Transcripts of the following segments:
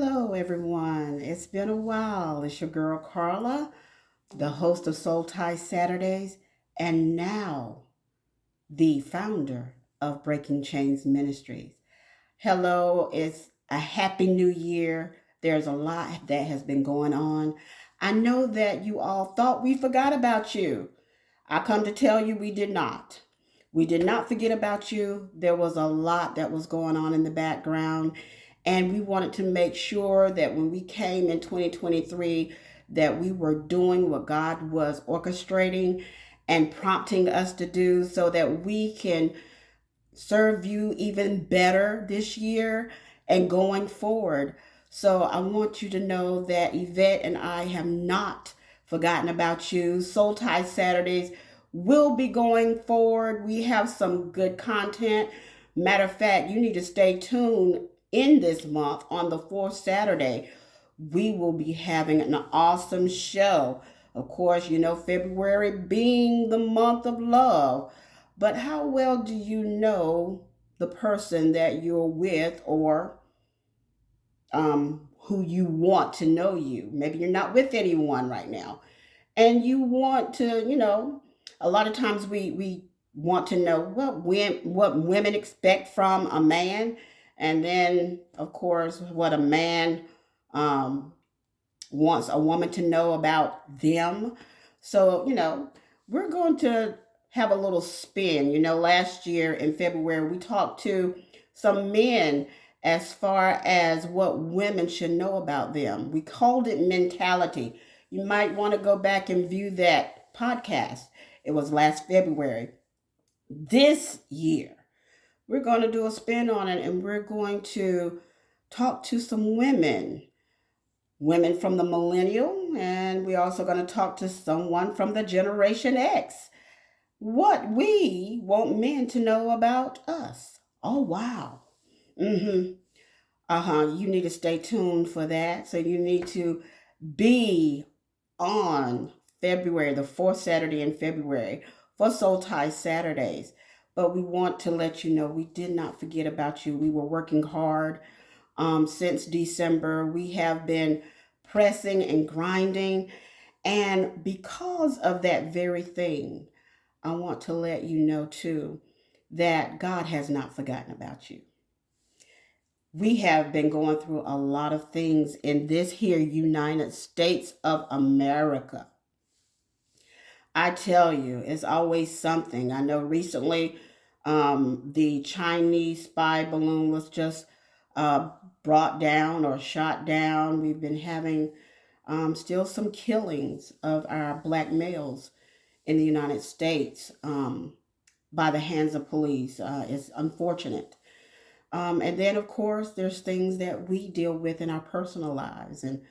Hello, everyone. It's been a while. It's your girl Carla, the host of Soul Tie Saturdays, and now the founder of Breaking Chains Ministries. Hello, it's a happy new year. There's a lot that has been going on. I know that you all thought we forgot about you. I come to tell you we did not. We did not forget about you. There was a lot that was going on in the background, and we wanted to make sure that when we came in 2023 that we were doing what God was orchestrating and prompting us to do so that we can serve you even better this year and going forward. So I want you to know that Yvette and I have not forgotten about you. Soul Tie Saturdays will be going forward. We have some good content. Matter of fact, you need to stay tuned in this month on the fourth Saturday. We will be having an awesome show. Of course, you know, February being the month of love. But how well do you know the person that you're with or who you want to know you? Maybe you're not with anyone right now and you want to, a lot of times we want to know what women expect from a man, and then of course what a man um, wants a woman to know about them. So, we're going to have a little spin. Last year in February, we talked to some men as far as what women should know about them. We called it mentality. You might want to go back and view that podcast. It was last February. This year, we're going to do a spin on it, and we're going to talk to some women from the millennial, and we're also going to talk to someone from the Generation X. What we want men to know about us. Oh, wow. Mm-hmm. Uh-huh. You need to stay tuned for that. So you need to be on February, the fourth Saturday in February for Soul Tie Saturdays. But we want to let you know we did not forget about you. We were working hard since December. We have been pressing and grinding. And because of that very thing, I want to let you know too that God has not forgotten about you. We have been going through a lot of things in this here United States of America. I tell you, it's always something. I know recently the Chinese spy balloon was just uh, brought down or shot down. We've been having still some killings of our black males in the United States by the hands of police. It's unfortunate. And then, of course, there's things that we deal with in our personal lives. And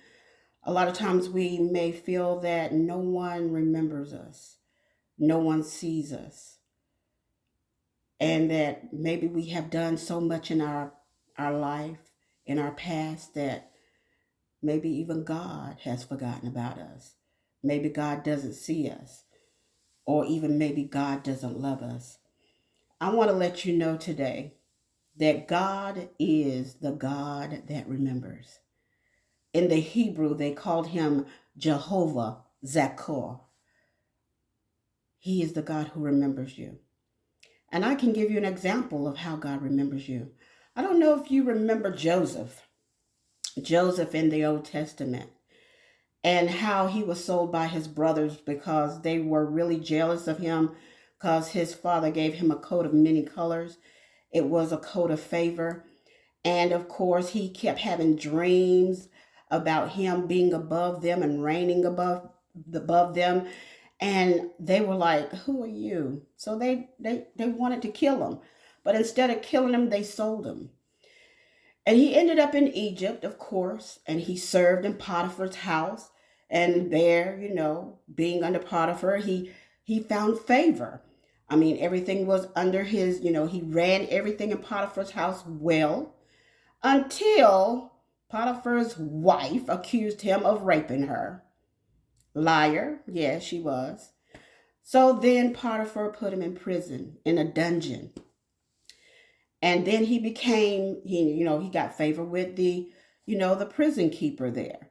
a lot of times we may feel that no one remembers us, no one sees us, and that maybe we have done so much in our life, in our past, that maybe even God has forgotten about us. Maybe God doesn't see us, or even maybe God doesn't love us. I want to let you know today that God is the God that remembers. In the Hebrew, they called him Jehovah Zakor. He is the God who remembers you. And I can give you an example of how God remembers you. I don't know if you remember Joseph in the Old Testament, and how he was sold by his brothers because they were really jealous of him because his father gave him a coat of many colors. It was a coat of favor. And of course, he kept having dreams about him being above them and reigning above them. And they were like, "Who are you?" So they wanted to kill him. But instead of killing him, they sold him. And he ended up in Egypt, of course, and he served in Potiphar's house. And there, being under Potiphar, he found favor. I mean, everything was under his, he ran everything in Potiphar's house well until Potiphar's wife accused him of raping her. Liar. Yes, she was. So then Potiphar put him in prison, in a dungeon. And then he got favor with the the prison keeper there.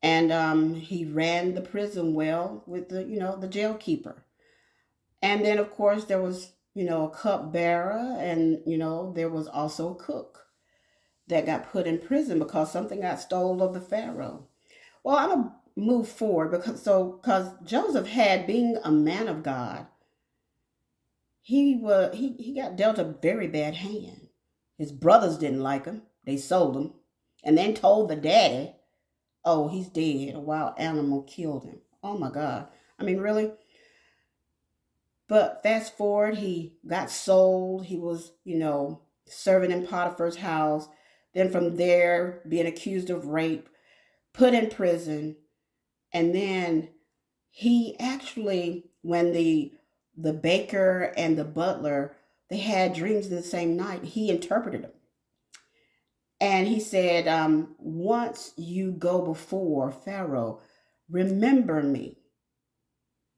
And he ran the prison well with the jail keeper. And then, of course, there was, a cupbearer, and, there was also a cook that got put in prison because something got stole of the Pharaoh. Well, I'm gonna move forward because Joseph had, being a man of God, he got dealt a very bad hand. His brothers didn't like him. They sold him, and then told the daddy, "Oh, he's dead. A wild animal killed him." Oh my God! I mean, really? But fast forward, he got sold. He was, serving in Potiphar's house. Then from there, being accused of rape, put in prison, and then he actually, when the baker and the butler, they had dreams in the same night, he interpreted them. And he said, once you go before Pharaoh, remember me.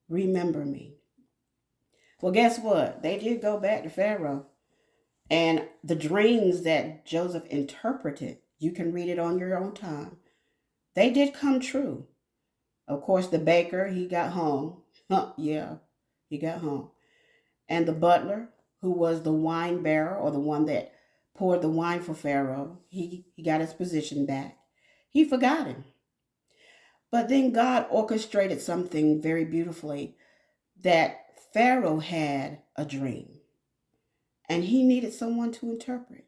Remember me. Well, guess what? They did go back to Pharaoh. And the dreams that Joseph interpreted, you can read it on your own time, they did come true. Of course, the baker, he got home. Yeah, he got home. And the butler, who was the wine bearer, or the one that poured the wine for Pharaoh, he got his position back. He forgot him. But then God orchestrated something very beautifully, that Pharaoh had a dream and he needed someone to interpret.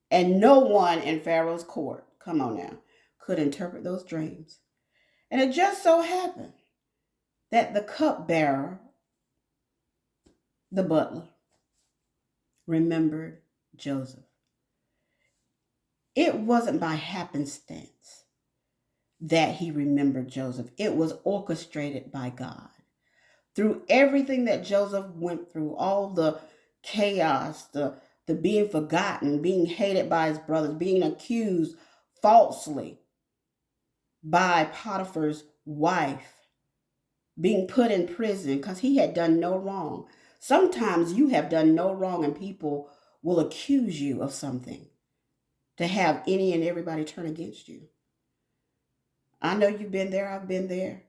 And no one in Pharaoh's court, come on now, could interpret those dreams. And it just so happened that the cupbearer, the butler, remembered Joseph. It wasn't by happenstance that he remembered Joseph. It was orchestrated by God. Through everything that Joseph went through, all the chaos, the being forgotten, being hated by his brothers, being accused falsely by Potiphar's wife, being put in prison because he had done no wrong. Sometimes you have done no wrong and people will accuse you of something to have any and everybody turn against you. I know you've been there, I've been there.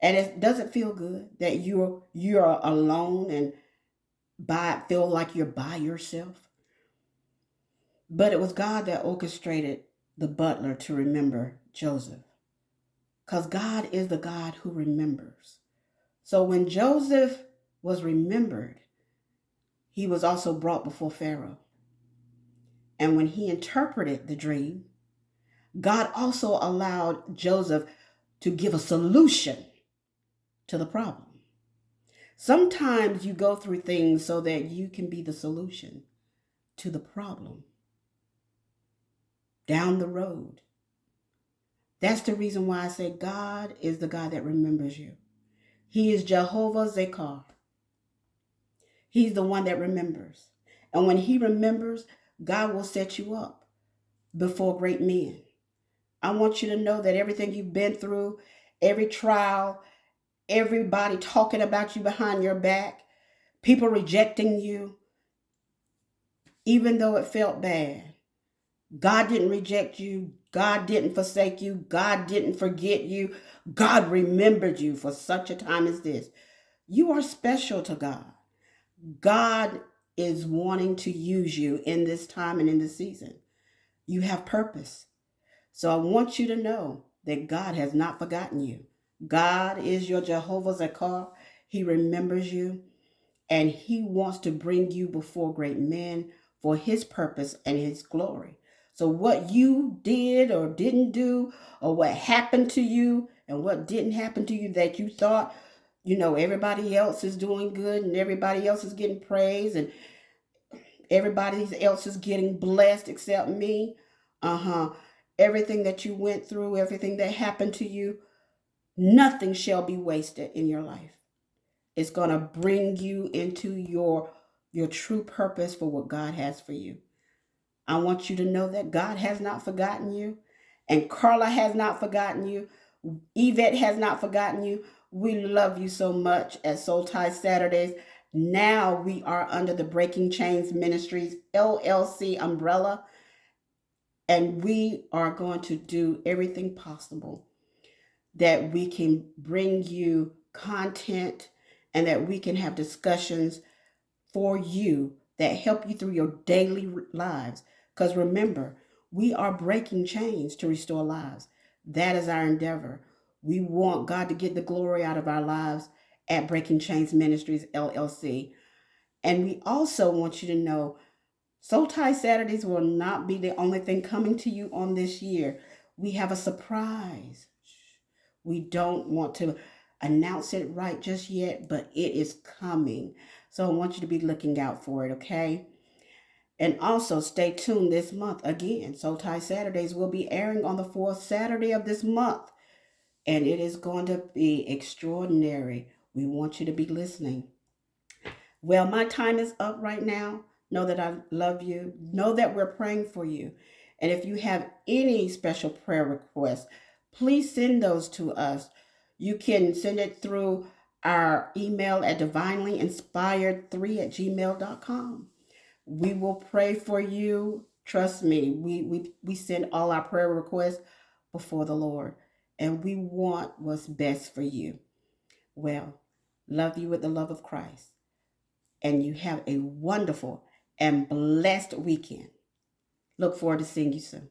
And it doesn't feel good that you're alone and feel like you're by yourself. But it was God that orchestrated the butler to remember Joseph. Because God is the God who remembers. So when Joseph was remembered, he was also brought before Pharaoh. And when he interpreted the dream, God also allowed Joseph to give a solution to the problem. Sometimes you go through things so that you can be the solution to the problem down the road. That's the reason why I say God is the God that remembers you. He is Jehovah Zakar. He's the one that remembers. And when he remembers, God will set you up before great men. I want you to know that everything you've been through, every trial, everybody talking about you behind your back, people rejecting you, even though it felt bad, God didn't reject you. God didn't forsake you. God didn't forget you. God remembered you for such a time as this. You are special to God. God is wanting to use you in this time and in this season. You have purpose. So I want you to know that God has not forgotten you. God is your Jehovah Zakar. He remembers you, and he wants to bring you before great men for his purpose and his glory. So what you did or didn't do, or what happened to you and what didn't happen to you that you thought, everybody else is doing good and everybody else is getting praise and everybody else is getting blessed except me. Everything that you went through, everything that happened to you, nothing shall be wasted in your life. It's going to bring you into your true purpose for what God has for you. I want you to know that God has not forgotten you, and Carla has not forgotten you. Yvette has not forgotten you. We love you so much at Soul Tie Saturdays. Now we are under the Breaking Chains Ministries LLC umbrella. And we are going to do everything possible that we can bring you content and that we can have discussions for you that help you through your daily lives. Because remember, we are breaking chains to restore lives. That is our endeavor. We want God to get the glory out of our lives at Breaking Chains Ministries LLC. And we also want you to know Soul Tie Saturdays will not be the only thing coming to you on this year. We have a surprise. We don't want to announce it right just yet, but it is coming. So I want you to be looking out for it, okay? And also stay tuned this month again. Soul Tie Saturdays will be airing on the fourth Saturday of this month, and it is going to be extraordinary. We want you to be listening. Well, my time is up right now. Know that I love you. Know that we're praying for you. And if you have any special prayer requests, please send those to us. You can send it through our email at divinelyinspired3@gmail.com. We will pray for you. Trust me, we send all our prayer requests before the Lord, and we want what's best for you. Well, love you with the love of Christ, and you have a wonderful and blessed weekend. Look forward to seeing you soon.